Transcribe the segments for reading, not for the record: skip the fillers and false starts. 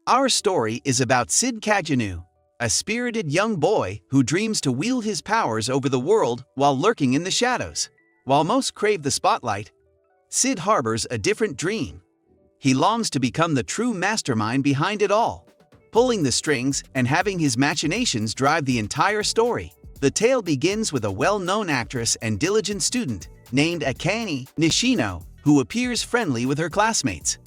Our story is about Sid Kajanu, a spirited young boy who dreams to wield his powers over the world while lurking in the shadows. While most crave the spotlight, Sid harbors a different dream. He longs to become the true mastermind behind it all, pulling the strings and having his machinations drive the entire story. The tale begins with a well-known actress and diligent student named Akane Nishino, who appears friendly with her classmates.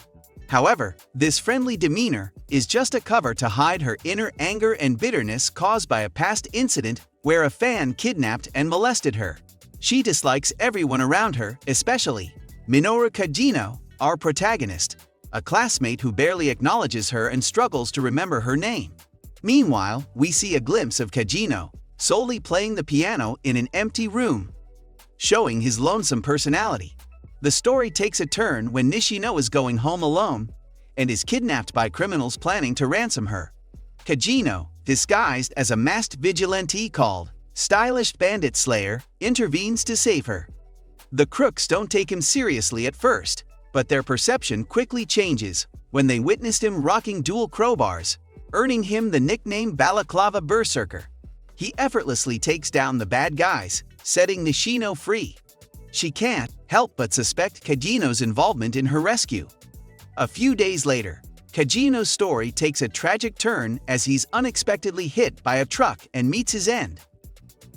However, this friendly demeanor is just a cover to hide her inner anger and bitterness caused by a past incident where a fan kidnapped and molested her. She dislikes everyone around her, especially Minoru Kajino, our protagonist, a classmate who barely acknowledges her and struggles to remember her name. Meanwhile, we see a glimpse of Kajino solely playing the piano in an empty room, showing his lonesome personality. The story takes a turn when Nishino is going home alone and is kidnapped by criminals planning to ransom her. Kajino, disguised as a masked vigilante called Stylish Bandit Slayer, intervenes to save her. The crooks don't take him seriously at first, but their perception quickly changes when they witnessed him rocking dual crowbars, earning him the nickname Balaclava Berserker. He effortlessly takes down the bad guys, setting Nishino free. She can't help but suspect Kajino's involvement in her rescue. A few days later, Kajino's story takes a tragic turn as he's unexpectedly hit by a truck and meets his end.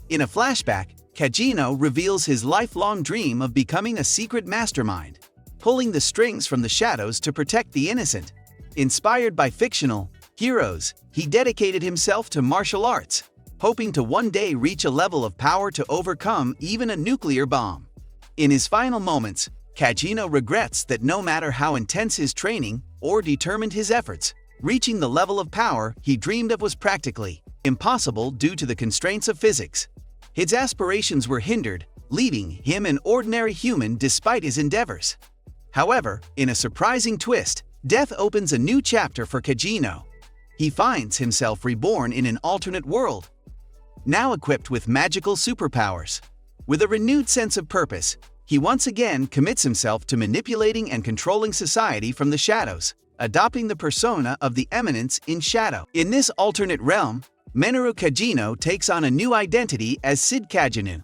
In a flashback, Kajino reveals his lifelong dream of becoming a secret mastermind, pulling the strings from the shadows to protect the innocent. Inspired by fictional heroes, he dedicated himself to martial arts, hoping to one day reach a level of power to overcome even a nuclear bomb. In his final moments, Kajino regrets that no matter how intense his training or determined his efforts, reaching the level of power he dreamed of was practically impossible due to the constraints of physics. His aspirations were hindered, leaving him an ordinary human despite his endeavors. However, in a surprising twist, death opens a new chapter for Kajino. He finds himself reborn in an alternate world, now equipped with magical superpowers. With a renewed sense of purpose, he once again commits himself to manipulating and controlling society from the shadows, adopting the persona of the eminence in shadow. In this alternate realm, Minoru Kajino takes on a new identity as Sid Kajanu.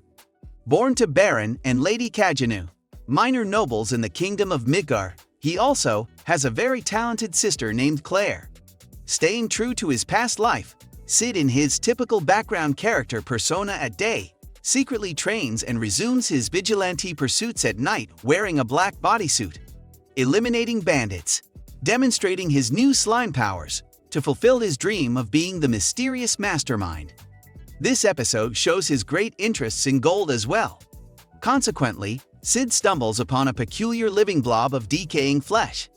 Born to Baron and Lady Kajanu, minor nobles in the kingdom of Midgar, he also has a very talented sister named Claire. Staying true to his past life, Sid, in his typical background character persona at day, secretly trains and resumes his vigilante pursuits at night wearing a black bodysuit, eliminating bandits, demonstrating his new slime powers to fulfill his dream of being the mysterious mastermind. This episode shows his great interests in gold as well. Consequently, Sid stumbles upon a peculiar living blob of decaying flesh.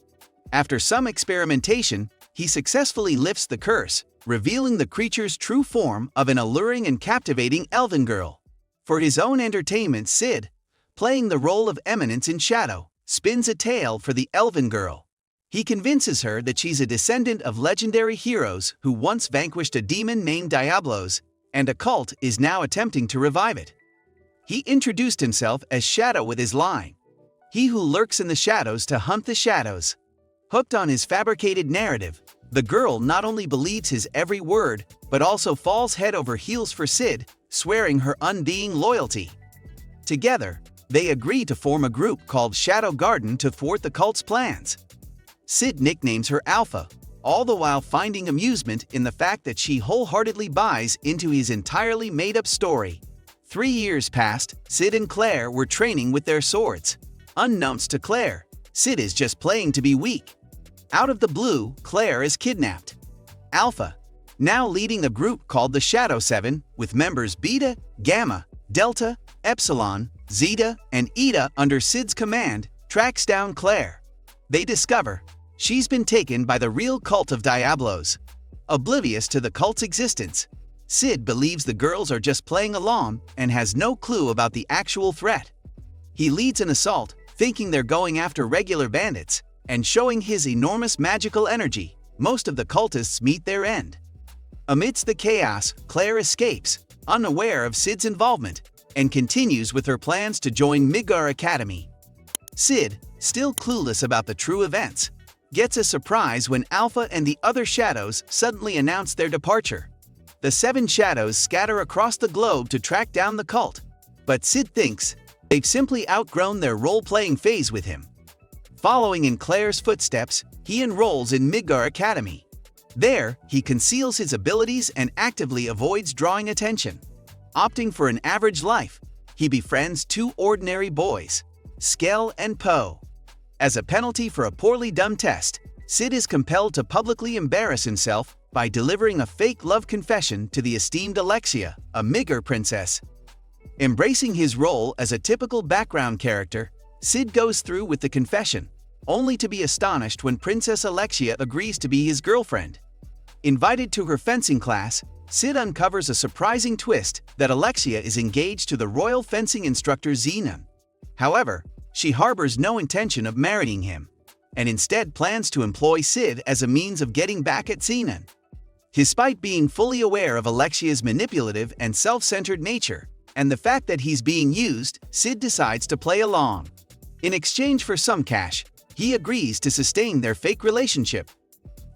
After some experimentation, he successfully lifts the curse, revealing the creature's true form of an alluring and captivating elven girl. For his own entertainment, Sid, playing the role of Eminence in Shadow, spins a tale for the elven girl. He convinces her that she's a descendant of legendary heroes who once vanquished a demon named Diablos, and a cult is now attempting to revive it. He introduced himself as Shadow with his line, "He who lurks in the shadows to hunt the shadows." Hooked on his fabricated narrative, the girl not only believes his every word, but also falls head over heels for Sid, swearing her undying loyalty. Together, they agree to form a group called Shadow Garden to thwart the cult's plans. Sid nicknames her Alpha, all the while finding amusement in the fact that she wholeheartedly buys into his entirely made-up story. 3 years passed, Sid and Claire were training with their swords. Unbeknownst to Claire, Sid is just playing to be weak. Out of the blue, Claire is kidnapped. Alpha, now leading a group called the Shadow Seven, with members Beta, Gamma, Delta, Epsilon, Zeta, and Eta under Sid's command, tracks down Claire. They discover she's been taken by the real cult of Diablos. Oblivious to the cult's existence, Sid believes the girls are just playing along and has no clue about the actual threat. He leads an assault, thinking they're going after regular bandits, and showing his enormous magical energy, most of the cultists meet their end. Amidst the chaos, Claire escapes, unaware of Sid's involvement, and continues with her plans to join Midgar Academy. Sid, still clueless about the true events, gets a surprise when Alpha and the other shadows suddenly announce their departure. The 7 shadows scatter across the globe to track down the cult, but Sid thinks they've simply outgrown their role-playing phase with him. Following in Claire's footsteps, he enrolls in Midgar Academy. There, he conceals his abilities and actively avoids drawing attention. Opting for an average life, he befriends 2 ordinary boys, Skell and Poe. As a penalty for a poorly done test, Sid is compelled to publicly embarrass himself by delivering a fake love confession to the esteemed Alexia, a Midgar princess. Embracing his role as a typical background character, Sid goes through with the confession, only to be astonished when Princess Alexia agrees to be his girlfriend. Invited to her fencing class, Sid uncovers a surprising twist that Alexia is engaged to the royal fencing instructor Xenon. However, she harbors no intention of marrying him, and instead plans to employ Sid as a means of getting back at Xenon. Despite being fully aware of Alexia's manipulative and self-centered nature, and the fact that he's being used, Sid decides to play along. In exchange for some cash, he agrees to sustain their fake relationship.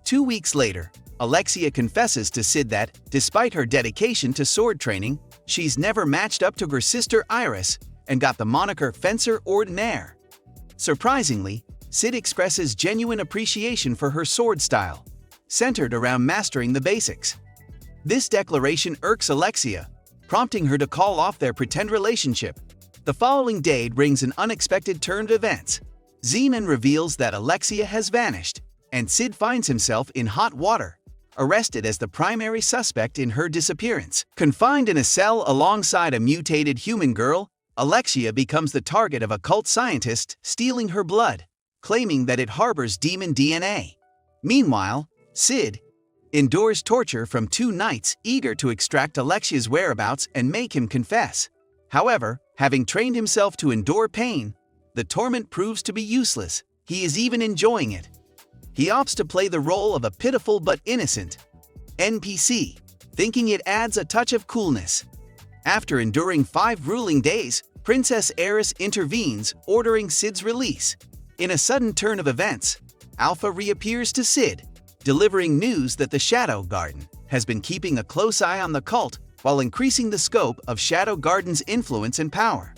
2 weeks later, Alexia confesses to Sid that, despite her dedication to sword training, she's never matched up to her sister Iris and got the moniker Fencer Ordinaire. Surprisingly, Sid expresses genuine appreciation for her sword style, centered around mastering the basics. This declaration irks Alexia, prompting her to call off their pretend relationship. The following day brings an unexpected turn to events. Xenon reveals that Alexia has vanished, and Sid finds himself in hot water, arrested as the primary suspect in her disappearance. Confined in a cell alongside a mutated human girl, Alexia becomes the target of a cult scientist stealing her blood, claiming that it harbors demon DNA. Meanwhile, Sid endures torture from 2 knights eager to extract Alexia's whereabouts and make him confess. However, having trained himself to endure pain, the torment proves to be useless. He is even enjoying it. He opts to play the role of a pitiful but innocent NPC, thinking it adds a touch of coolness. After enduring 5 grueling days, Princess Eris intervenes, ordering Sid's release. In a sudden turn of events, Alpha reappears to Sid, delivering news that the Shadow Garden has been keeping a close eye on the cult while increasing the scope of Shadow Garden's influence and power.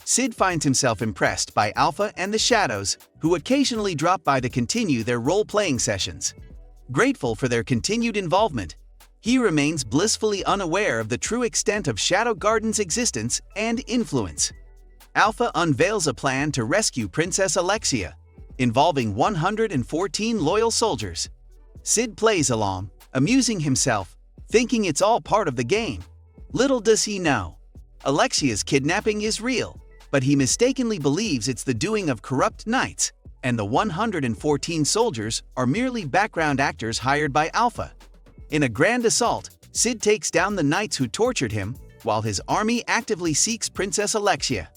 Sid finds himself impressed by Alpha and the Shadows, who occasionally drop by to continue their role-playing sessions. Grateful for their continued involvement, he remains blissfully unaware of the true extent of Shadow Garden's existence and influence. Alpha unveils a plan to rescue Princess Alexia, involving 114 loyal soldiers. Sid plays along, amusing himself, thinking it's all part of the game. Little does he know, Alexia's kidnapping is real, but he mistakenly believes it's the doing of corrupt knights, and the 114 soldiers are merely background actors hired by Alpha. In a grand assault, Sid takes down the knights who tortured him, while his army actively seeks Princess Alexia.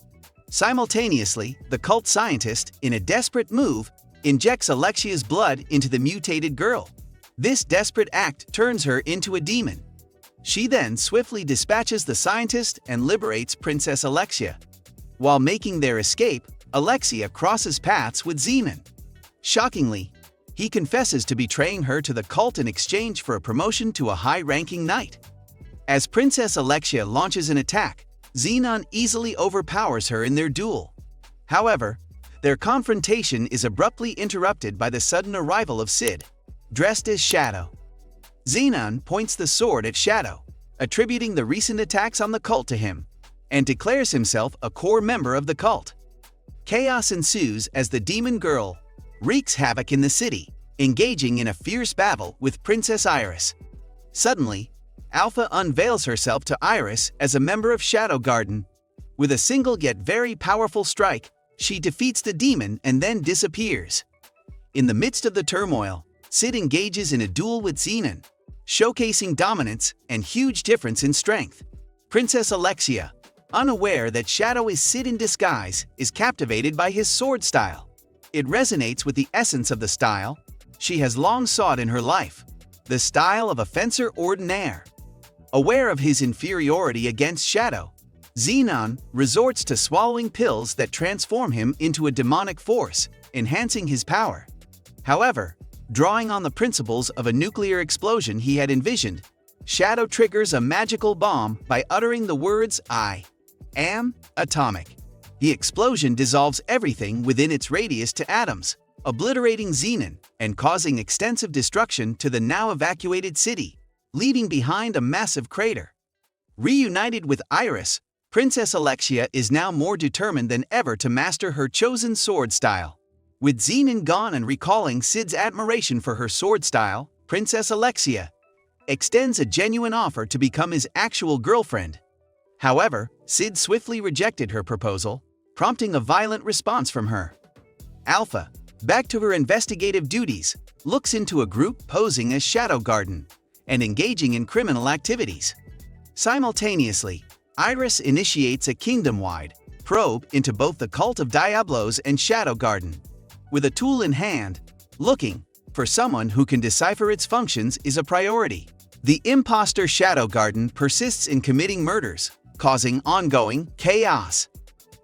Simultaneously, the cult scientist, in a desperate move, injects Alexia's blood into the mutated girl. This desperate act turns her into a demon. She then swiftly dispatches the scientist and liberates Princess Alexia. While making their escape, Alexia crosses paths with Xenon. Shockingly, he confesses to betraying her to the cult in exchange for a promotion to a high-ranking knight. As Princess Alexia launches an attack, Xenon easily overpowers her in their duel. However, their confrontation is abruptly interrupted by the sudden arrival of Sid, dressed as Shadow. Xenon points the sword at Shadow, attributing the recent attacks on the cult to him, and declares himself a core member of the cult. Chaos ensues as the demon girl wreaks havoc in the city, engaging in a fierce battle with Princess Iris. Suddenly, Alpha unveils herself to Iris as a member of Shadow Garden. With a single yet very powerful strike, she defeats the demon and then disappears. In the midst of the turmoil, Sid engages in a duel with Xenon, showcasing dominance and huge difference in strength. Princess Alexia, unaware that Shadow is Sid in disguise, is captivated by his sword style. It resonates with the essence of the style she has long sought in her life, the style of a fencer ordinaire. Aware of his inferiority against Shadow, Xenon resorts to swallowing pills that transform him into a demonic force, enhancing his power. However, drawing on the principles of a nuclear explosion he had envisioned, Shadow triggers a magical bomb by uttering the words "I am atomic." The explosion dissolves everything within its radius to atoms, obliterating Xenon and causing extensive destruction to the now evacuated city, leaving behind a massive crater. Reunited with Iris, Princess Alexia is now more determined than ever to master her chosen sword style. With Xenon gone and recalling Sid's admiration for her sword style, Princess Alexia extends a genuine offer to become his actual girlfriend. However, Sid swiftly rejected her proposal, prompting a violent response from her. Alpha, back to her investigative duties, looks into a group posing as Shadow Garden and engaging in criminal activities. Simultaneously, Iris initiates a kingdom-wide probe into both the cult of Diablos and Shadow Garden. With a tool in hand, looking for someone who can decipher its functions is a priority. The imposter Shadow Garden persists in committing murders, causing ongoing chaos.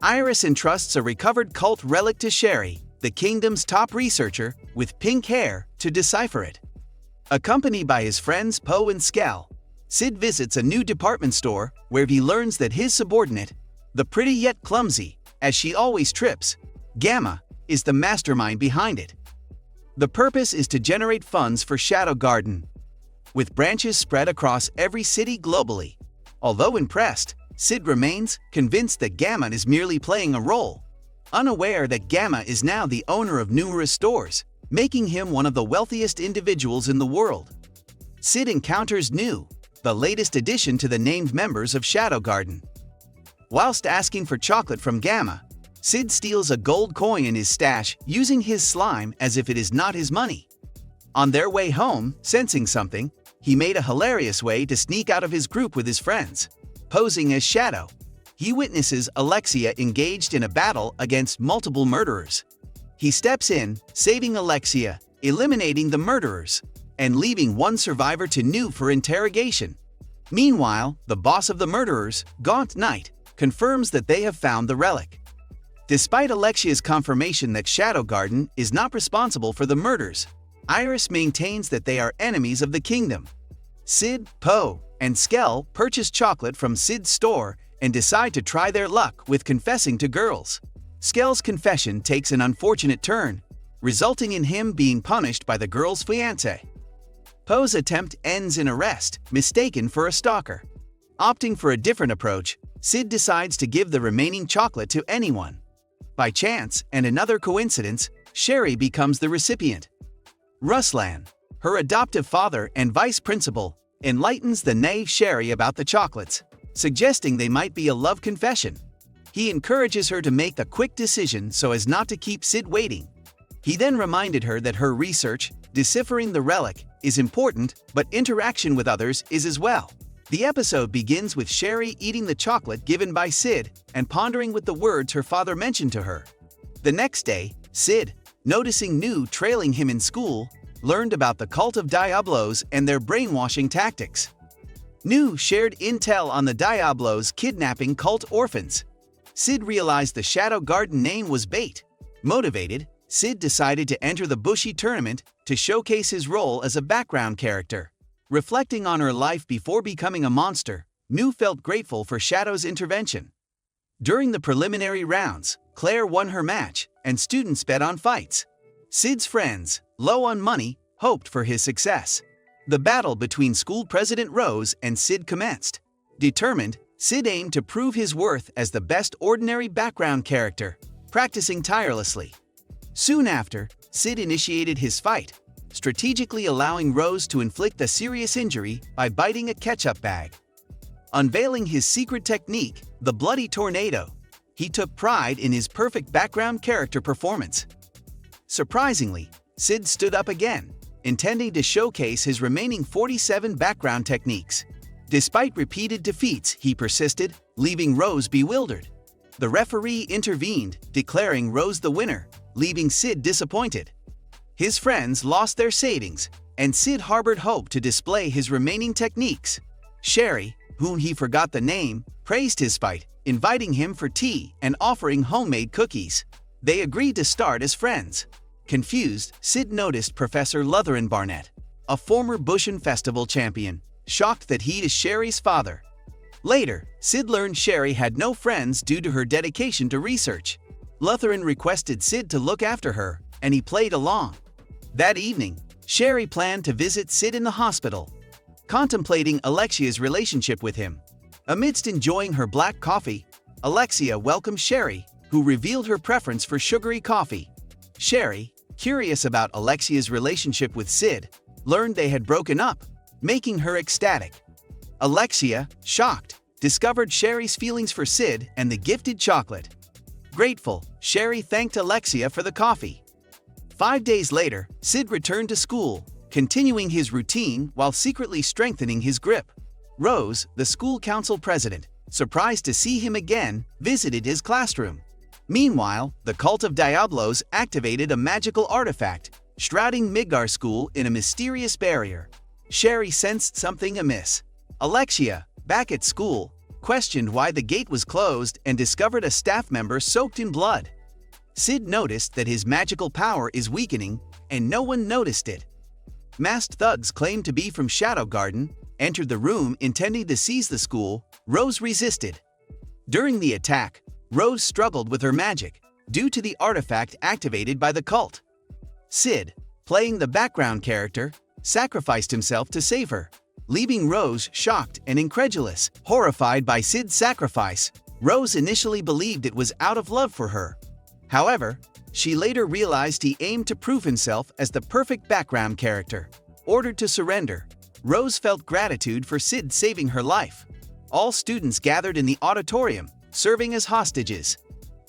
Iris entrusts a recovered cult relic to Sherry, the kingdom's top researcher with pink hair, to decipher it. Accompanied by his friends Poe and Skell, Sid visits a new department store where he learns that his subordinate, the pretty yet clumsy, as she always trips, Gamma, is the mastermind behind it. The purpose is to generate funds for Shadow Garden, with branches spread across every city globally. Although impressed, Sid remains convinced that Gamma is merely playing a role, unaware that Gamma is now the owner of numerous stores, making him one of the wealthiest individuals in the world. Sid encounters New, the latest addition to the named members of Shadow Garden. Whilst asking for chocolate from Gamma, Sid steals a gold coin in his stash using his slime as if it is not his money. On their way home, sensing something, he made a hilarious way to sneak out of his group with his friends. Posing as Shadow, he witnesses Alexia engaged in a battle against multiple murderers. He steps in, saving Alexia, eliminating the murderers, and leaving one survivor to New for interrogation. Meanwhile, the boss of the murderers, Gaunt Knight, confirms that they have found the relic. Despite Alexia's confirmation that Shadow Garden is not responsible for the murders, Iris maintains that they are enemies of the kingdom. Sid, Poe, and Skell purchase chocolate from Sid's store and decide to try their luck with confessing to girls. Skell's confession takes an unfortunate turn, resulting in him being punished by the girl's fiancé. Poe's attempt ends in arrest, mistaken for a stalker. Opting for a different approach, Sid decides to give the remaining chocolate to anyone. By chance and another coincidence, Sherry becomes the recipient. Ruslan, her adoptive father and vice principal, enlightens the naive Sherry about the chocolates, suggesting they might be a love confession. He encourages her to make the quick decision so as not to keep Sid waiting. He then reminded her that her research, deciphering the relic, is important, but interaction with others is as well. The episode begins with Sherry eating the chocolate given by Sid and pondering with the words her father mentioned to her. The next day, Sid, noticing New trailing him in school, learned about the cult of Diablos and their brainwashing tactics. New shared intel on the Diablos kidnapping cult orphans. Sid realized the Shadow Garden name was bait. Motivated, Sid decided to enter the Bushy tournament to showcase his role as a background character. Reflecting on her life before becoming a monster, New felt grateful for Shadow's intervention. During the preliminary rounds, Claire won her match, and students bet on fights. Sid's friends, low on money, hoped for his success. The battle between school president Rose and Sid commenced. Determined, Sid aimed to prove his worth as the best ordinary background character, practicing tirelessly. Soon after, Sid initiated his fight, strategically allowing Rose to inflict a serious injury by biting a ketchup bag. Unveiling his secret technique, the Bloody Tornado, he took pride in his perfect background character performance. Surprisingly, Sid stood up again, intending to showcase his remaining 47 background techniques. Despite repeated defeats, he persisted, leaving Rose bewildered. The referee intervened, declaring Rose the winner, leaving Sid disappointed. His friends lost their savings, and Sid harbored hope to display his remaining techniques. Sherry, whom he forgot the name, praised his fight, inviting him for tea and offering homemade cookies. They agreed to start as friends. Confused, Sid noticed Professor Lutheran Barnett, a former Bushin Festival champion, shocked that he is Sherry's father. Later, Sid learned Sherry had no friends due to her dedication to research. Lutheran requested Sid to look after her, and he played along. That evening, Sherry planned to visit Sid in the hospital, contemplating Alexia's relationship with him. Amidst enjoying her black coffee, Alexia welcomed Sherry, who revealed her preference for sugary coffee. Sherry, curious about Alexia's relationship with Sid, learned they had broken up, making her ecstatic. Alexia, shocked, discovered Sherry's feelings for Sid and the gifted chocolate. Grateful, Sherry thanked Alexia for the coffee. 5 days later, Sid returned to school, continuing his routine while secretly strengthening his grip. Rose, the school council president, surprised to see him again, visited his classroom. Meanwhile, the cult of Diablos activated a magical artifact, shrouding Midgar School in a mysterious barrier. Sherry sensed something amiss. Alexia, back at school, questioned why the gate was closed and discovered a staff member soaked in blood. Sid noticed that his magical power is weakening, and no one noticed it. Masked thugs claimed to be from Shadow Garden, entered the room intending to seize the school. Rose resisted. During the attack, Rose struggled with her magic, due to the artifact activated by the cult. Sid, playing the background character, sacrificed himself to save her, leaving Rose shocked and incredulous. Horrified by Sid's sacrifice, Rose initially believed it was out of love for her. However, she later realized he aimed to prove himself as the perfect background character. Ordered to surrender, Rose felt gratitude for Sid saving her life. All students gathered in the auditorium, serving as hostages.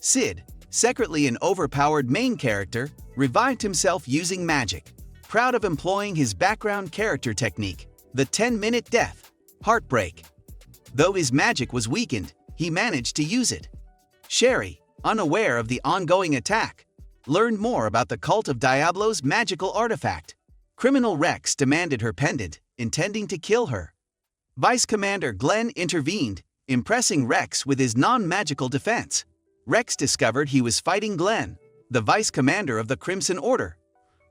Sid, secretly an overpowered main character, revived himself using magic, proud of employing his background character technique, the 10-minute death, heartbreak. Though his magic was weakened, he managed to use it. Sherry, unaware of the ongoing attack, learned more about the cult of Diablo's magical artifact. Criminal Rex demanded her pendant, intending to kill her. Vice Commander Glenn intervened, impressing Rex with his non-magical defense. Rex discovered he was fighting Glenn, the Vice Commander of the Crimson Order,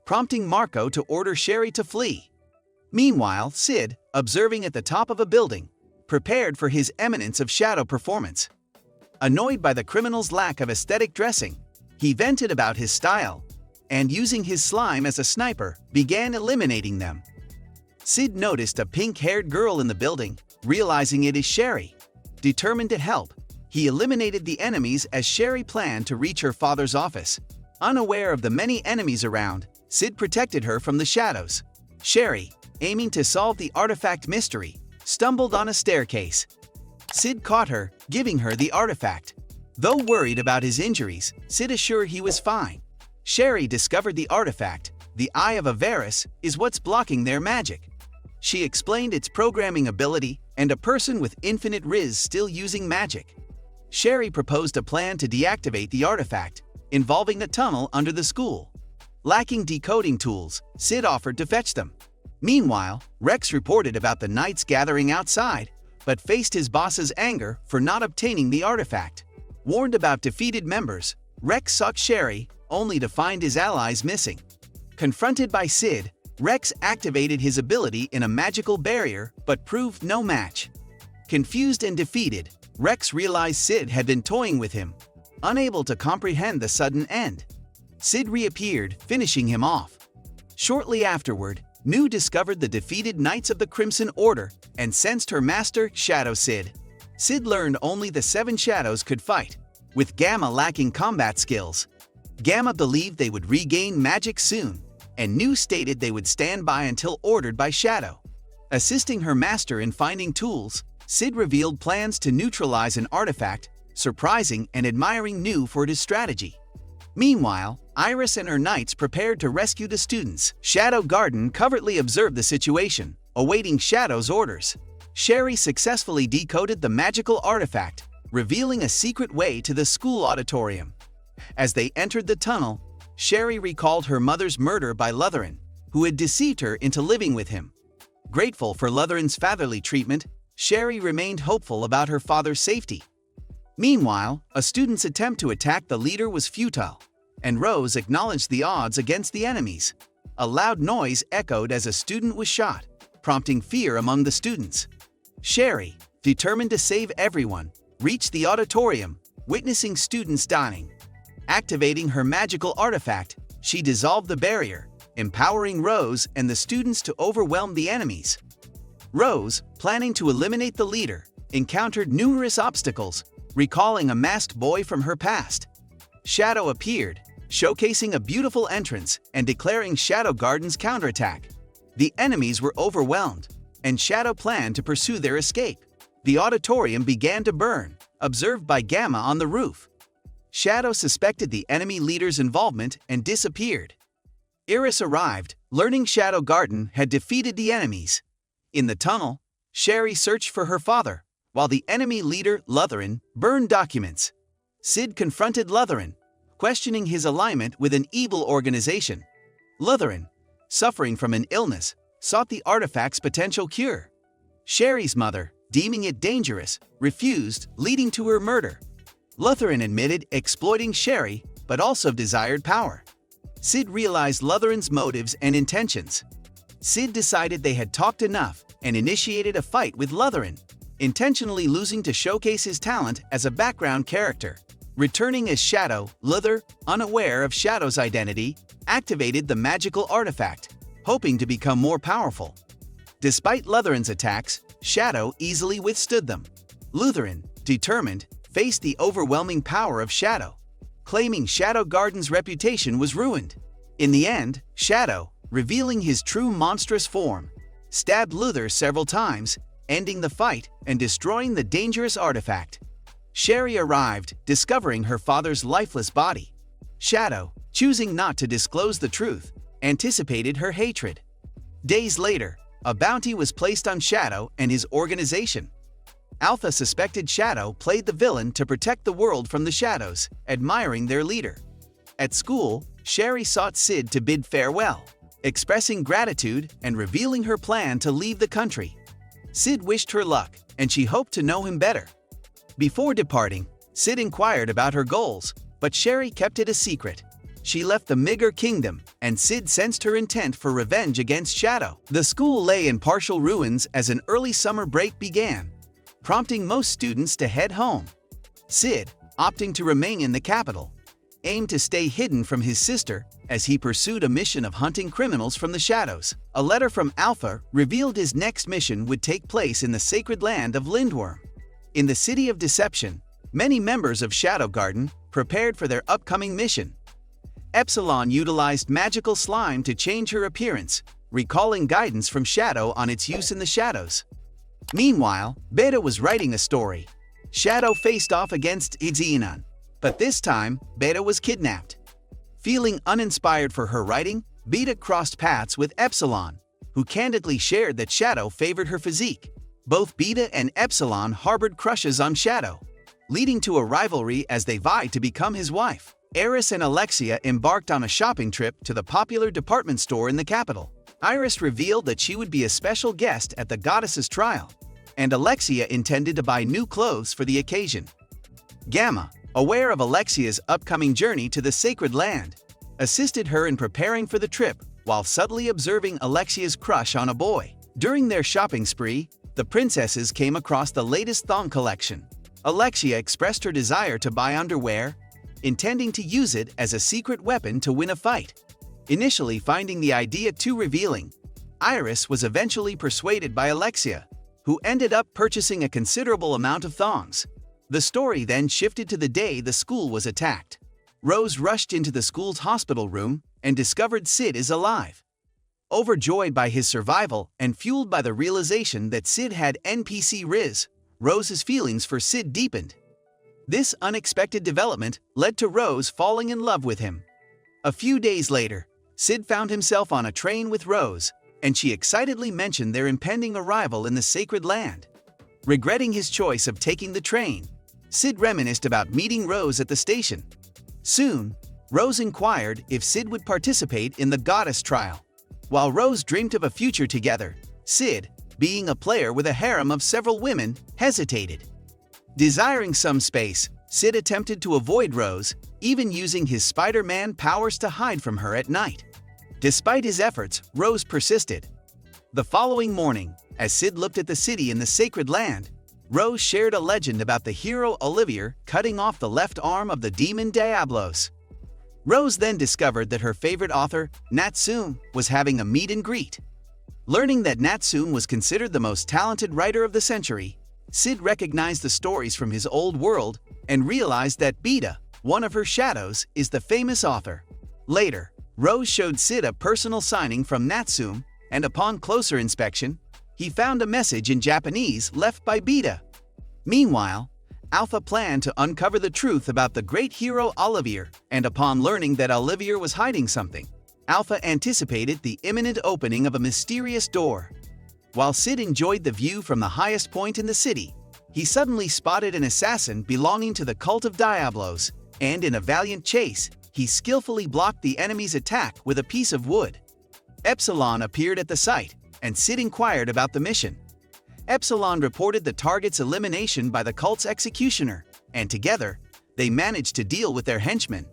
prompting Marco to order Sherry to flee. Meanwhile, Sid, observing at the top of a building, prepared for his Eminence of Shadow performance. Annoyed by the criminal's lack of aesthetic dressing, he vented about his style, and using his slime as a sniper, began eliminating them. Sid noticed a pink-haired girl in the building, realizing it is Sherry. Determined to help, he eliminated the enemies as Sherry planned to reach her father's office. Unaware of the many enemies around, Sid protected her from the shadows. Sherry, aiming to solve the artifact mystery, stumbled on a staircase. Sid caught her, giving her the artifact. Though worried about his injuries, Sid assured he was fine. Sherry discovered the artifact, the Eye of Avarice, is what's blocking their magic. She explained its programming ability and a person with infinite riz still using magic. Sherry proposed a plan to deactivate the artifact, involving a tunnel under the school. Lacking decoding tools, Sid offered to fetch them. Meanwhile, Rex reported about the knights gathering outside, but faced his boss's anger for not obtaining the artifact. Warned about defeated members, Rex sought Sherry, only to find his allies missing. Confronted by Sid, Rex activated his ability in a magical barrier but proved no match. Confused and defeated, Rex realized Sid had been toying with him, unable to comprehend the sudden end. Sid reappeared, finishing him off. Shortly afterward, Nu discovered the defeated Knights of the Crimson Order and sensed her master, Shadow Sid. Sid learned only the 7 shadows could fight, with Gamma lacking combat skills. Gamma believed they would regain magic soon, and Nu stated they would stand by until ordered by Shadow. Assisting her master in finding tools, Sid revealed plans to neutralize an artifact, surprising and admiring Nu for his strategy. Meanwhile, Iris and her knights prepared to rescue the students. Shadow Garden covertly observed the situation, awaiting Shadow's orders. Sherry successfully decoded the magical artifact, revealing a secret way to the school auditorium. As they entered the tunnel, Sherry recalled her mother's murder by Lutheran, who had deceived her into living with him. Grateful for Lutheran's fatherly treatment, Sherry remained hopeful about her father's safety. Meanwhile, a student's attempt to attack the leader was futile. and Rose acknowledged the odds against the enemies. A loud noise echoed as a student was shot, prompting fear among the students. Sherry, determined to save everyone, reached the auditorium, witnessing students dying. Activating her magical artifact, she dissolved the barrier, empowering Rose and the students to overwhelm the enemies. Rose, planning to eliminate the leader, encountered numerous obstacles, recalling a masked boy from her past. Shadow appeared, showcasing a beautiful entrance and declaring Shadow Garden's counterattack. The enemies were overwhelmed, and Shadow planned to pursue their escape. The auditorium began to burn, observed by Gamma on the roof. Shadow suspected the enemy leader's involvement and disappeared. Iris arrived, learning Shadow Garden had defeated the enemies. In the tunnel, Sherry searched for her father, while the enemy leader, Lutheran, burned documents. Sid confronted Lutheran, questioning his alignment with an evil organization. Lutheran, suffering from an illness, sought the artifact's potential cure. Sherry's mother, deeming it dangerous, refused, leading to her murder. Lutheran admitted exploiting Sherry, but also desired power. Sid realized Lutheran's motives and intentions. Sid decided they had talked enough and initiated a fight with Lutheran, intentionally losing to showcase his talent as a background character. Returning as Shadow, Luther, unaware of Shadow's identity, activated the magical artifact, hoping to become more powerful. Despite Lutheran's attacks, Shadow easily withstood them. Lutheran, determined, faced the overwhelming power of Shadow, claiming Shadow Garden's reputation was ruined. In the end, Shadow, revealing his true monstrous form, stabbed Luther several times, ending the fight and destroying the dangerous artifact. Sherry arrived, discovering her father's lifeless body. Shadow, choosing not to disclose the truth, anticipated her hatred. Days later, a bounty was placed on Shadow and his organization. Alpha suspected Shadow played the villain to protect the world from the shadows, admiring their leader. At school, Sherry sought Sid to bid farewell, expressing gratitude and revealing her plan to leave the country. Sid wished her luck, and she hoped to know him better. Before departing, Sid inquired about her goals, but Sherry kept it a secret. She left the Migger Kingdom, and Sid sensed her intent for revenge against Shadow. The school lay in partial ruins as an early summer break began, prompting most students to head home. Sid, opting to remain in the capital, aimed to stay hidden from his sister as he pursued a mission of hunting criminals from the shadows. A letter from Alpha revealed his next mission would take place in the sacred land of Lindworm. In the City of Deception, many members of Shadow Garden prepared for their upcoming mission. Epsilon utilized magical slime to change her appearance, recalling guidance from Shadow on its use in the shadows. Meanwhile, Beta was writing a story. Shadow faced off against Idzinan, but this time, Beta was kidnapped. Feeling uninspired for her writing, Beta crossed paths with Epsilon, who candidly shared that Shadow favored her physique. Both Beta and Epsilon harbored crushes on Shadow, leading to a rivalry as they vied to become his wife. Eris and Alexia embarked on a shopping trip to the popular department store in the capital. Iris revealed that she would be a special guest at the goddess's trial, and Alexia intended to buy new clothes for the occasion. Gamma, aware of Alexia's upcoming journey to the sacred land, assisted her in preparing for the trip while subtly observing Alexia's crush on a boy. During their shopping spree, the princesses came across the latest thong collection. Alexia expressed her desire to buy underwear, intending to use it as a secret weapon to win a fight. Initially finding the idea too revealing, Iris was eventually persuaded by Alexia, who ended up purchasing a considerable amount of thongs. The story then shifted to the day the school was attacked. Rose rushed into the school's hospital room and discovered Sid is alive. Overjoyed by his survival and fueled by the realization that Sid had NPC Riz, Rose's feelings for Sid deepened. This unexpected development led to Rose falling in love with him. A few days later, Sid found himself on a train with Rose, and she excitedly mentioned their impending arrival in the sacred land. Regretting his choice of taking the train, Sid reminisced about meeting Rose at the station. Soon, Rose inquired if Sid would participate in the goddess trial. While Rose dreamed of a future together, Sid, being a player with a harem of several women, hesitated. Desiring some space, Sid attempted to avoid Rose, even using his Spider-Man powers to hide from her at night. Despite his efforts, Rose persisted. The following morning, as Sid looked at the city in the sacred land, Rose shared a legend about the hero Olivier cutting off the left arm of the demon Diablos. Rose then discovered that her favorite author, Natsume, was having a meet and greet. Learning that Natsume was considered the most talented writer of the century, Sid recognized the stories from his old world and realized that Beta, one of her shadows, is the famous author. Later, Rose showed Sid a personal signing from Natsume, and upon closer inspection, he found a message in Japanese left by Beta. Meanwhile, Alpha planned to uncover the truth about the great hero Olivier, and upon learning that Olivier was hiding something, Alpha anticipated the imminent opening of a mysterious door. While Sid enjoyed the view from the highest point in the city, he suddenly spotted an assassin belonging to the cult of Diablos, and in a valiant chase, he skillfully blocked the enemy's attack with a piece of wood. Epsilon appeared at the site, and Sid inquired about the mission. Epsilon reported the target's elimination by the cult's executioner, and together, they managed to deal with their henchmen.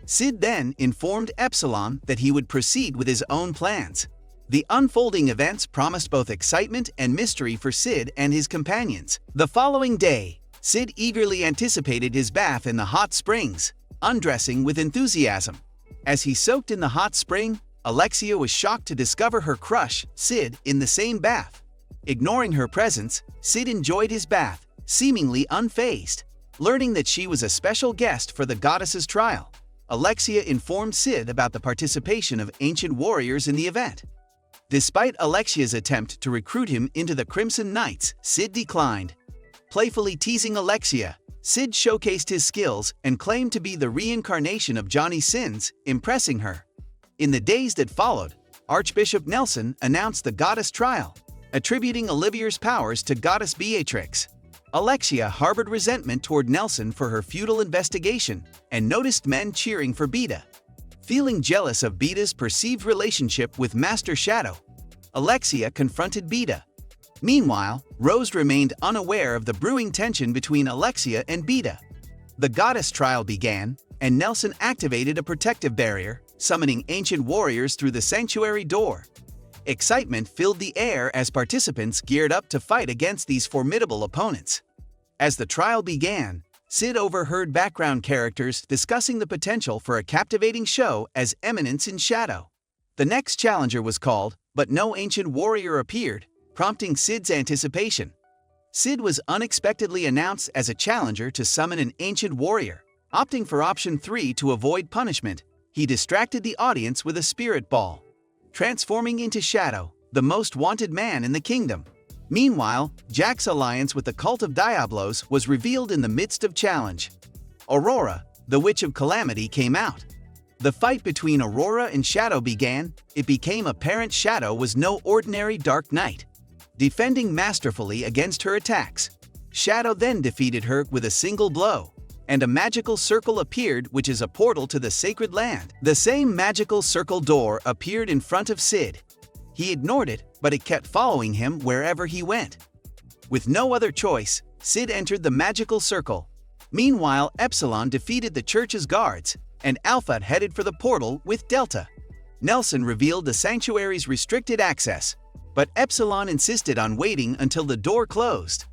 Sid then informed Epsilon that he would proceed with his own plans. The unfolding events promised both excitement and mystery for Sid and his companions. The following day, Sid eagerly anticipated his bath in the hot springs, undressing with enthusiasm. As he soaked in the hot spring, Alexia was shocked to discover her crush, Sid, in the same bath. Ignoring her presence, Sid enjoyed his bath, seemingly unfazed. Learning that she was a special guest for the goddess's trial, Alexia informed Sid about the participation of ancient warriors in the event. Despite Alexia's attempt to recruit him into the Crimson Knights, Sid declined. Playfully teasing Alexia, Sid showcased his skills and claimed to be the reincarnation of Johnny Sins, impressing her. In the days that followed, Archbishop Nelson announced the goddess trial, attributing Olivier's powers to goddess Beatrix. Alexia harbored resentment toward Nelson for her futile investigation and noticed men cheering for Beta. Feeling jealous of Beta's perceived relationship with Master Shadow, Alexia confronted Beta. Meanwhile, Rose remained unaware of the brewing tension between Alexia and Beta. The goddess trial began, and Nelson activated a protective barrier, summoning ancient warriors through the sanctuary door. Excitement filled the air as participants geared up to fight against these formidable opponents. As the trial began, Sid overheard background characters discussing the potential for a captivating show as Eminence in Shadow. The next challenger was called, but no ancient warrior appeared, prompting Sid's anticipation. Sid was unexpectedly announced as a challenger to summon an ancient warrior. Opting for option 3 to avoid punishment, he distracted the audience with a spirit ball, transforming into Shadow, the most wanted man in the kingdom. Meanwhile, Jack's alliance with the cult of Diablos was revealed in the midst of challenge. Aurora, the Witch of Calamity, came out. The fight between Aurora and Shadow began. It became apparent Shadow was no ordinary Dark Knight. Defending masterfully against her attacks, Shadow then defeated her with a single blow, and a magical circle appeared, which is a portal to the sacred land. The same magical circle door appeared in front of Sid. He ignored it, but it kept following him wherever he went. With no other choice, Sid entered the magical circle. Meanwhile, Epsilon defeated the church's guards, and Alpha headed for the portal with Delta. Nelson revealed the sanctuary's restricted access, but Epsilon insisted on waiting until the door closed.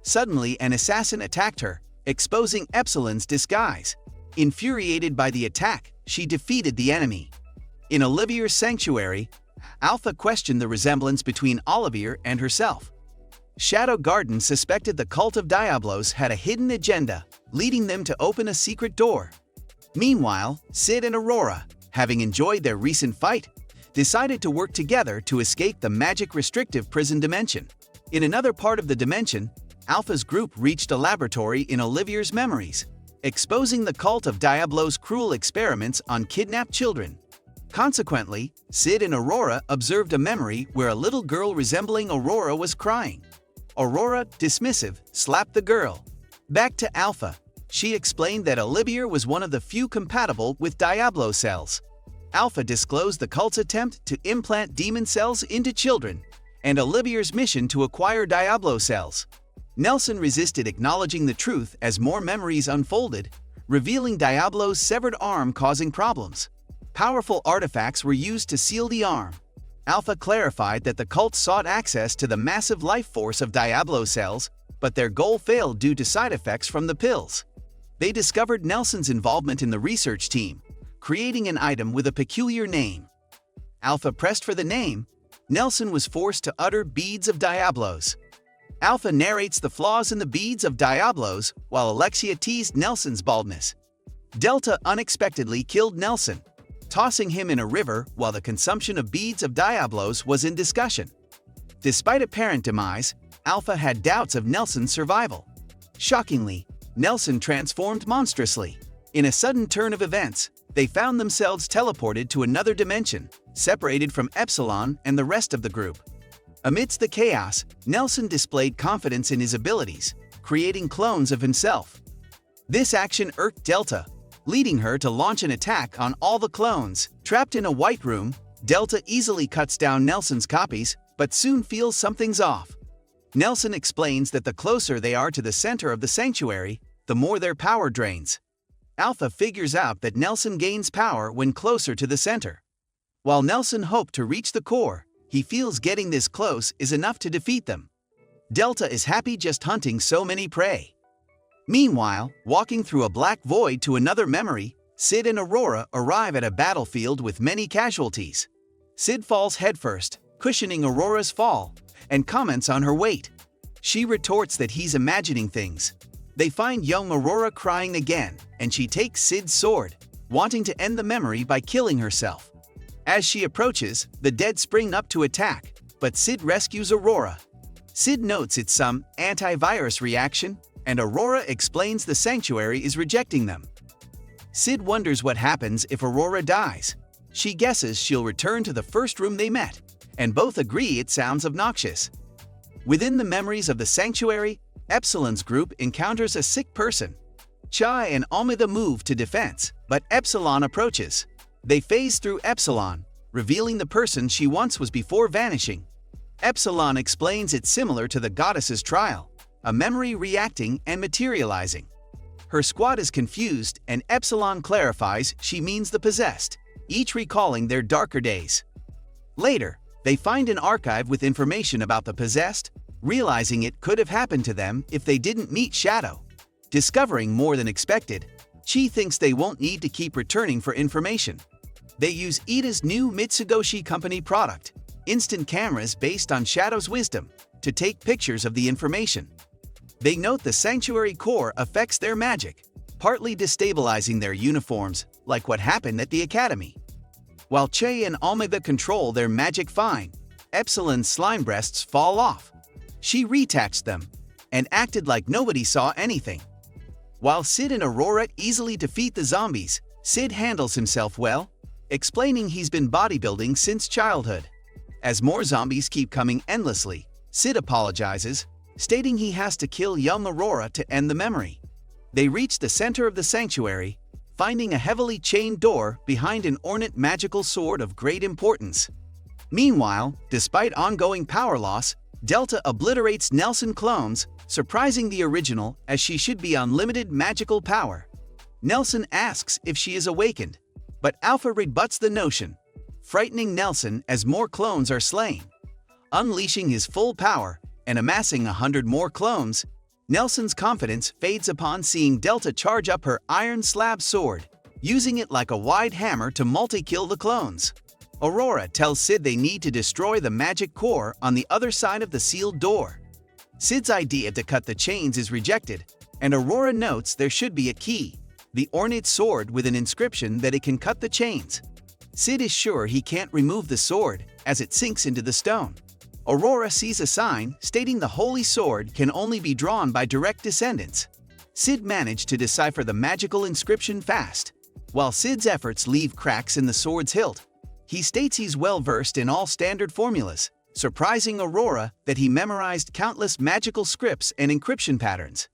Suddenly, an assassin attacked her, exposing Epsilon's disguise. Infuriated by the attack, she defeated the enemy. In Olivier's sanctuary, Alpha questioned the resemblance between Olivier and herself. Shadow Garden suspected the cult of Diablos had a hidden agenda, leading them to open a secret door. Meanwhile, Sid and Aurora, having enjoyed their recent fight, decided to work together to escape the magic-restrictive prison dimension. In another part of the dimension, Alpha's group reached a laboratory in Olivier's memories, exposing the cult of Diablos' cruel experiments on kidnapped children. Consequently, Sid and Aurora observed a memory where a little girl resembling Aurora was crying. Aurora, dismissive, slapped the girl. Back to Alpha, she explained that Olivier was one of the few compatible with Diablo cells. Alpha disclosed the cult's attempt to implant demon cells into children, and Olivier's mission to acquire Diablo cells. Nelson resisted acknowledging the truth as more memories unfolded, revealing Diablo's severed arm causing problems. Powerful artifacts were used to seal the arm. Alpha clarified that the cult sought access to the massive life force of Diablo cells, but their goal failed due to side effects from the pills. They discovered Nelson's involvement in the research team, creating an item with a peculiar name. Alpha pressed for the name. Nelson was forced to utter beads of Diablos. Alpha narrates the flaws in the beads of Diablos, while Alexia teased Nelson's baldness. Delta unexpectedly killed Nelson, tossing him in a river while the consumption of beads of Diablos was in discussion. Despite apparent demise, Alpha had doubts of Nelson's survival. Shockingly, Nelson transformed monstrously. In a sudden turn of events, they found themselves teleported to another dimension, separated from Epsilon and the rest of the group. Amidst the chaos, Nelson displayed confidence in his abilities, creating clones of himself. This action irked Delta, leading her to launch an attack on all the clones. Trapped in a white room, Delta easily cuts down Nelson's copies, but soon feels something's off. Nelson explains that the closer they are to the center of the sanctuary, the more their power drains. Alpha figures out that Nelson gains power when closer to the center. While Nelson hoped to reach the core, he feels getting this close is enough to defeat them. Delta is happy just hunting so many prey. Meanwhile, walking through a black void to another memory, Sid and Aurora arrive at a battlefield with many casualties. Sid falls headfirst, cushioning Aurora's fall, and comments on her weight. She retorts that he's imagining things. They find young Aurora crying again, and she takes Sid's sword, wanting to end the memory by killing herself. As she approaches, the dead spring up to attack, but Sid rescues Aurora. Sid notes it's some antivirus reaction, and Aurora explains the sanctuary is rejecting them. Sid wonders what happens if Aurora dies. She guesses she'll return to the first room they met, and both agree it sounds obnoxious. Within the memories of the sanctuary, Epsilon's group encounters a sick person. Chai and Almida move to defense, but Epsilon approaches. They phase through Epsilon, revealing the person she once was before vanishing. Epsilon explains it's similar to the goddess's trial, a memory reacting and materializing. Her squad is confused, and Epsilon clarifies she means the possessed, each recalling their darker days. Later, they find an archive with information about the possessed, realizing it could have happened to them if they didn't meet Shadow. Discovering more than expected, Chi thinks they won't need to keep returning for information. They use Ida's new Mitsugoshi Company product, instant cameras based on Shadow's wisdom, to take pictures of the information. They note the sanctuary core affects their magic, partly destabilizing their uniforms, like what happened at the academy. While Che and Almida control their magic fine, Epsilon's slime breasts fall off. She reattached them, and acted like nobody saw anything. While Sid and Aurora easily defeat the zombies, Sid handles himself well, explaining he's been bodybuilding since childhood. As more zombies keep coming endlessly, Sid apologizes, stating he has to kill young Aurora to end the memory. They reach the center of the sanctuary, finding a heavily chained door behind an ornate magical sword of great importance. Meanwhile, despite ongoing power loss, Delta obliterates Nelson clones, surprising the original as she should be on limited magical power. Nelson asks if she is awakened, but Alpha rebuts the notion, frightening Nelson as more clones are slain. Unleashing his full power and amassing 100 more clones, Nelson's confidence fades upon seeing Delta charge up her iron slab sword, using it like a wide hammer to multi-kill the clones. Aurora tells Sid they need to destroy the magic core on the other side of the sealed door. Sid's idea to cut the chains is rejected, and Aurora notes there should be a key, the ornate sword with an inscription that it can cut the chains. Sid is sure he can't remove the sword as it sinks into the stone. Aurora sees a sign stating the holy sword can only be drawn by direct descendants. Sid managed to decipher the magical inscription fast. While Sid's efforts leave cracks in the sword's hilt, he states he's well-versed in all standard formulas, surprising Aurora that he memorized countless magical scripts and encryption patterns.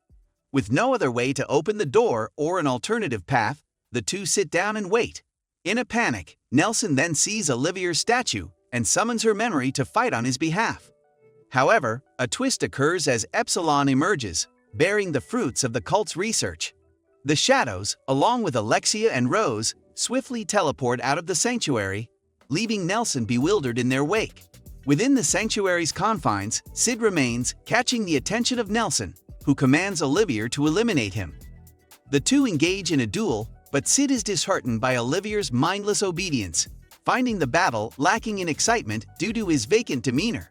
With no other way to open the door or an alternative path, the two sit down and wait. In a panic, Nelson then sees Olivia's statue and summons her memory to fight on his behalf. However, a twist occurs as Epsilon emerges, bearing the fruits of the cult's research. The shadows, along with Alexia and Rose, swiftly teleport out of the sanctuary, leaving Nelson bewildered in their wake. Within the sanctuary's confines, Sid remains, catching the attention of Nelson, who commands Olivier to eliminate him. The two engage in a duel, but Sid is disheartened by Olivier's mindless obedience, finding the battle lacking in excitement due to his vacant demeanor.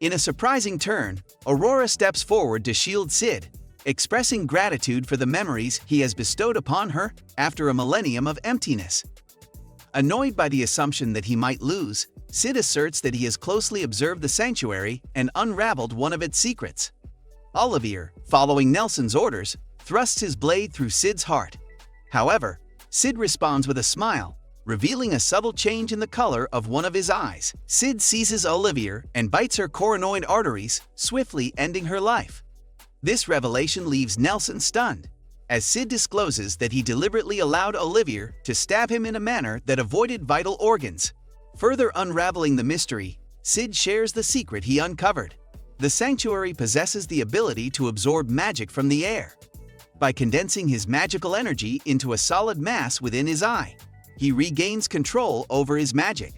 In a surprising turn, Aurora steps forward to shield Sid, expressing gratitude for the memories he has bestowed upon her after a millennium of emptiness. Annoyed by the assumption that he might lose, Sid asserts that he has closely observed the sanctuary and unraveled one of its secrets. Olivier, following Nelson's orders, thrusts his blade through Sid's heart. However, Sid responds with a smile, revealing a subtle change in the color of one of his eyes. Sid seizes Olivier and bites her coronoid arteries, swiftly ending her life. This revelation leaves Nelson stunned, as Sid discloses that he deliberately allowed Olivier to stab him in a manner that avoided vital organs. Further unraveling the mystery, Sid shares the secret he uncovered. The sanctuary possesses the ability to absorb magic from the air. By condensing his magical energy into a solid mass within his eye, he regains control over his magic.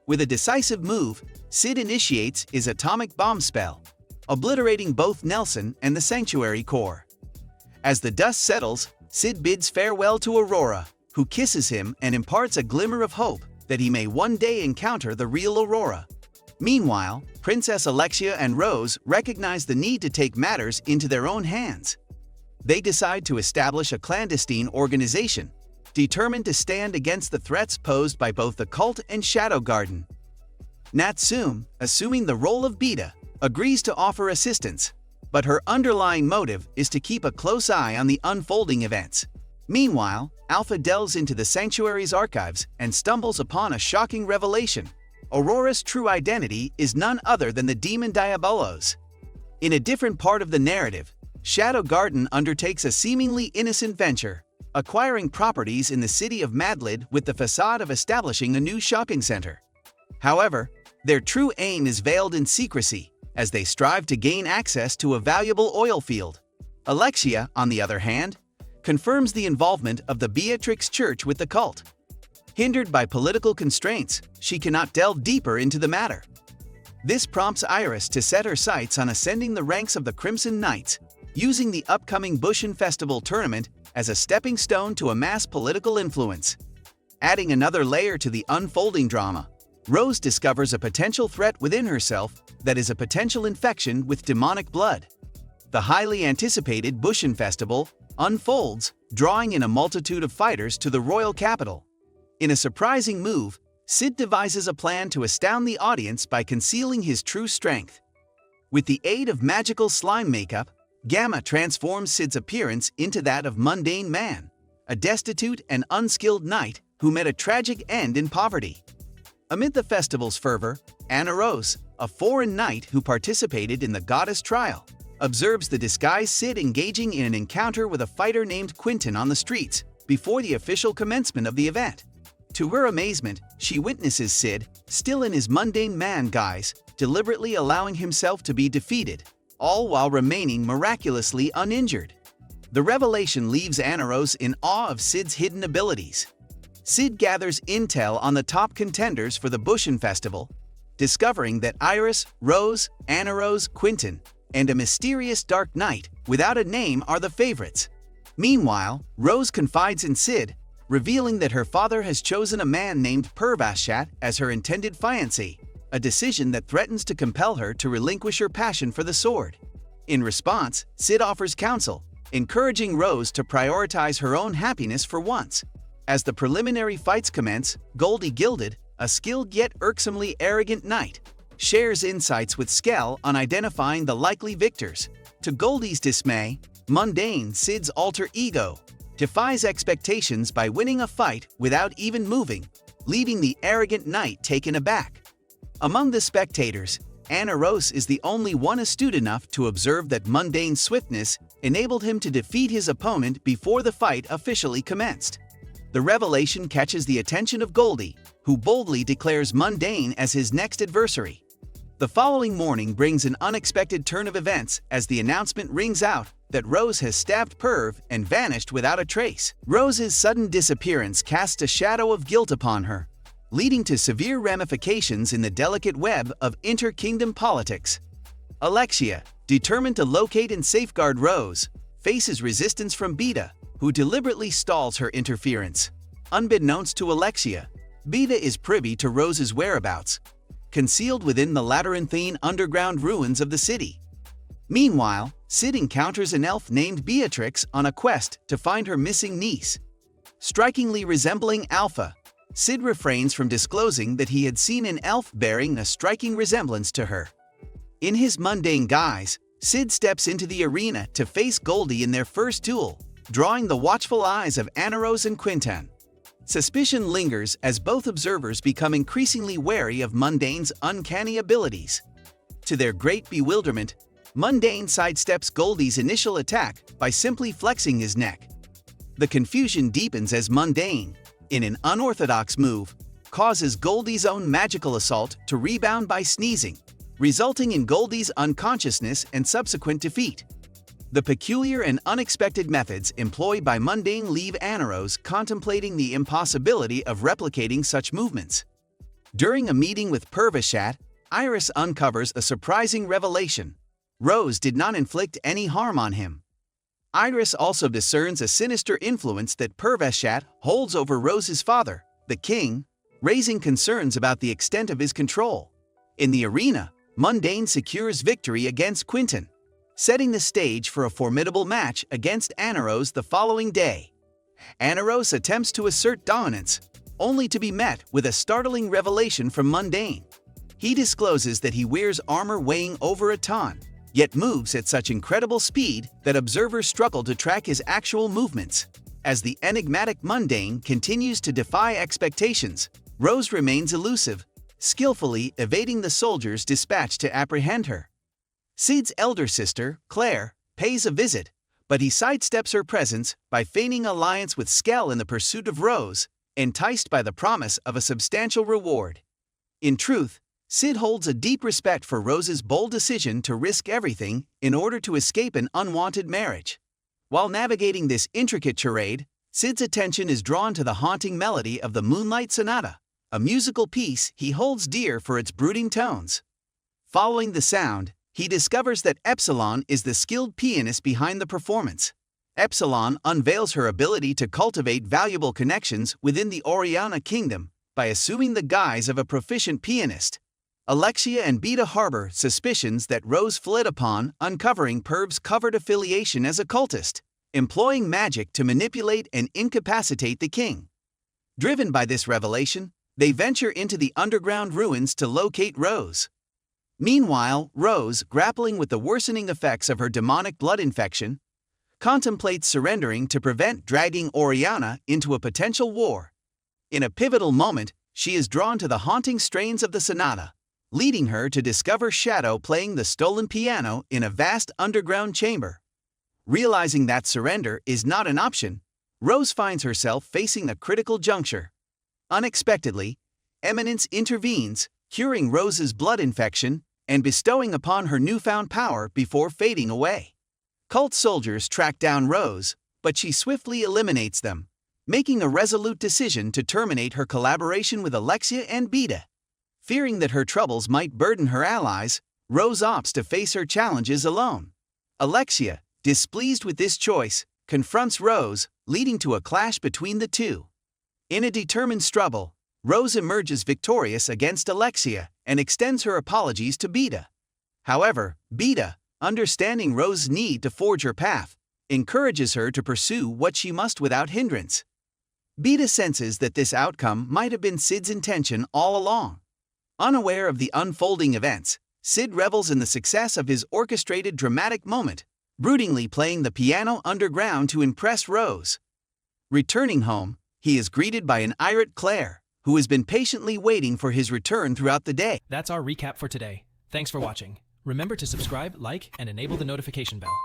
With a decisive move, Sid initiates his atomic bomb spell, obliterating both Nelson and the sanctuary core. As the dust settles, Sid bids farewell to Aurora, who kisses him and imparts a glimmer of hope that he may one day encounter the real Aurora. Meanwhile, Princess Alexia and Rose recognize the need to take matters into their own hands. They decide to establish a clandestine organization, determined to stand against the threats posed by both the cult and Shadow Garden. Natsume, assuming the role of Beta, agrees to offer assistance, but her underlying motive is to keep a close eye on the unfolding events. Meanwhile, Alpha delves into the sanctuary's archives and stumbles upon a shocking revelation. Aurora's true identity is none other than the demon Diabolos. In a different part of the narrative, Shadow Garden undertakes a seemingly innocent venture, acquiring properties in the city of Madlid with the facade of establishing a new shopping center. However, their true aim is veiled in secrecy, as they strive to gain access to a valuable oil field. Alexia, on the other hand, confirms the involvement of the Beatrix Church with the cult. Hindered by political constraints, she cannot delve deeper into the matter. This prompts Iris to set her sights on ascending the ranks of the Crimson Knights, using the upcoming Bushin Festival tournament as a stepping stone to amass political influence. Adding another layer to the unfolding drama, Rose discovers a potential threat within herself that is a potential infection with demonic blood. The highly anticipated Bushin Festival unfolds, drawing in a multitude of fighters to the royal capital. In a surprising move, Sid devises a plan to astound the audience by concealing his true strength. With the aid of magical slime makeup, Gamma transforms Sid's appearance into that of mundane man, a destitute and unskilled knight who met a tragic end in poverty. Amid the festival's fervor, Anna Rose, a foreign knight who participated in the goddess trial, observes the disguised Sid engaging in an encounter with a fighter named Quentin on the streets before the official commencement of the event. To her amazement, she witnesses Sid, still in his mundane man guise, deliberately allowing himself to be defeated, all while remaining miraculously uninjured. The revelation leaves Anna Rose in awe of Sid's hidden abilities. Sid gathers intel on the top contenders for the Bushin Festival, discovering that Iris, Rose, Anna Rose, Quentin, and a mysterious dark knight without a name are the favorites. Meanwhile, Rose confides in Sid, revealing that her father has chosen a man named Pervashat as her intended fiancé, a decision that threatens to compel her to relinquish her passion for the sword. In response, Sid offers counsel, encouraging Rose to prioritize her own happiness for once. As the preliminary fights commence, Goldie Gilded, a skilled yet irksomely arrogant knight, shares insights with Skell on identifying the likely victors. To Goldie's dismay, mundane Sid's alter ego defies expectations by winning a fight without even moving, leaving the arrogant knight taken aback. Among the spectators, Anna Rose is the only one astute enough to observe that mundane's swiftness enabled him to defeat his opponent before the fight officially commenced. The revelation catches the attention of Goldie, who boldly declares Mundane as his next adversary. The following morning brings an unexpected turn of events as the announcement rings out that Rose has stabbed Perv and vanished without a trace. Rose's sudden disappearance casts a shadow of guilt upon her, leading to severe ramifications in the delicate web of inter-kingdom politics. Alexia, determined to locate and safeguard Rose, faces resistance from Beta, who deliberately stalls her interference. Unbeknownst to Alexia, Beta is privy to Rose's whereabouts, concealed within the labyrinthine underground ruins of the city. Meanwhile, Sid encounters an elf named Beatrix on a quest to find her missing niece. Strikingly resembling Alpha, Sid refrains from disclosing that he had seen an elf bearing a striking resemblance to her. In his mundane guise, Sid steps into the arena to face Goldie in their first duel, drawing the watchful eyes of Anaros and Quintan. Suspicion lingers as both observers become increasingly wary of Mundane's uncanny abilities. To their great bewilderment, Mundane sidesteps Goldie's initial attack by simply flexing his neck. The confusion deepens as Mundane, in an unorthodox move, causes Goldie's own magical assault to rebound by sneezing, resulting in Goldie's unconsciousness and subsequent defeat. The peculiar and unexpected methods employed by Mundane leave Anaros contemplating the impossibility of replicating such movements. During a meeting with Pervishat, Iris uncovers a surprising revelation. Rose did not inflict any harm on him. Iris also discerns a sinister influence that Pervishat holds over Rose's father, the king, raising concerns about the extent of his control. In the arena, Mundane secures victory against Quintan, setting the stage for a formidable match against Anaros the following day. Anaros attempts to assert dominance, only to be met with a startling revelation from Mundane. He discloses that he wears armor weighing over a ton, yet moves at such incredible speed that observers struggle to track his actual movements. As the enigmatic Mundane continues to defy expectations, Rose remains elusive, skillfully evading the soldiers dispatched to apprehend her. Sid's elder sister, Claire, pays a visit, but he sidesteps her presence by feigning alliance with Skell in the pursuit of Rose, enticed by the promise of a substantial reward. In truth, Sid holds a deep respect for Rose's bold decision to risk everything in order to escape an unwanted marriage. While navigating this intricate charade, Sid's attention is drawn to the haunting melody of the Moonlight Sonata, a musical piece he holds dear for its brooding tones. Following the sound, he discovers that Epsilon is the skilled pianist behind the performance. Epsilon unveils her ability to cultivate valuable connections within the Oriana Kingdom by assuming the guise of a proficient pianist. Alexia and Beta harbor suspicions that Rose fled upon uncovering Perv's covert affiliation as a cultist, employing magic to manipulate and incapacitate the king. Driven by this revelation, they venture into the underground ruins to locate Rose. Meanwhile, Rose, grappling with the worsening effects of her demonic blood infection, contemplates surrendering to prevent dragging Oriana into a potential war. In a pivotal moment, she is drawn to the haunting strains of the sonata, leading her to discover Shadow playing the stolen piano in a vast underground chamber. Realizing that surrender is not an option, Rose finds herself facing a critical juncture. Unexpectedly, Eminence intervenes, curing Rose's blood infection and bestowing upon her newfound power before fading away. Cult soldiers track down Rose, but she swiftly eliminates them, making a resolute decision to terminate her collaboration with Alexia and Beta. Fearing that her troubles might burden her allies, Rose opts to face her challenges alone. Alexia, displeased with this choice, confronts Rose, leading to a clash between the two. In a determined struggle, Rose emerges victorious against Alexia and extends her apologies to Beta. However, Beta, understanding Rose's need to forge her path, encourages her to pursue what she must without hindrance. Beta senses that this outcome might have been Sid's intention all along. Unaware of the unfolding events, Sid revels in the success of his orchestrated dramatic moment, broodingly playing the piano underground to impress Rose. Returning home, he is greeted by an irate Claire, who has been patiently waiting for his return throughout the day. That's our recap for today. Thanks for watching. Remember to subscribe, like, and enable the notification bell.